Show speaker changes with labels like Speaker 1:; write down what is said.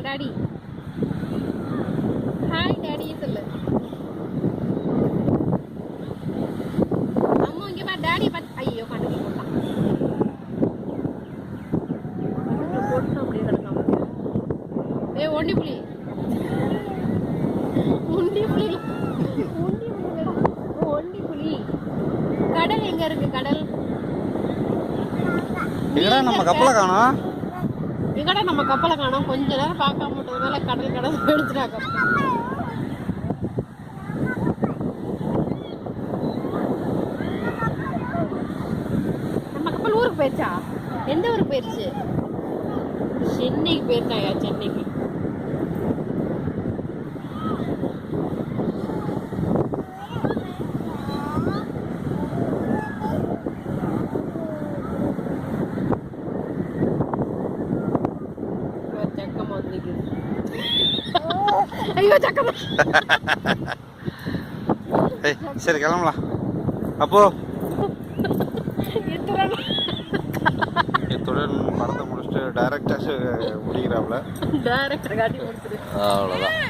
Speaker 1: Daddy. Hi daddy சொல்லு. அம்மா இங்க பா டாடி பா. ஐயோ கண்ணுக்கு போட்டான். கண்ணுக்கு போட்டு அப்படியே கிடக்காம. ஏய் ஒண்டி புலி. ஒண்டி புலி. ஒண்டி புலிடா. ஒண்டி புலி. கடல் எங்க இருக்கு கடல்?
Speaker 2: எங்கடா நம்ம கப்பலை காணோம்?
Speaker 1: எங்கடா நம்ம கப்பலை காணோம்? கொஞ்ச நேரம் பார்க்காம விட்டதுனால கடல் கடல் எடுத்துட்டாங்க. நம்ம கப்பல் ஊருக்கு போயிருச்சா? எந்த ஊருக்கு போயிருச்சு? சென்னைக்கு போயிருக்காயா? சென்னைக்கு. ஐயோ சக்கமா.
Speaker 2: சரி கிளம்பலாம். அப்போ இத்துடன் படத்தை முடிச்சுட்டு டைரக்டா முடிக்கிறாப்ல.
Speaker 1: டைரக்டர் காட்டி முடிச்சிரு.
Speaker 2: அவ்வளோதான்.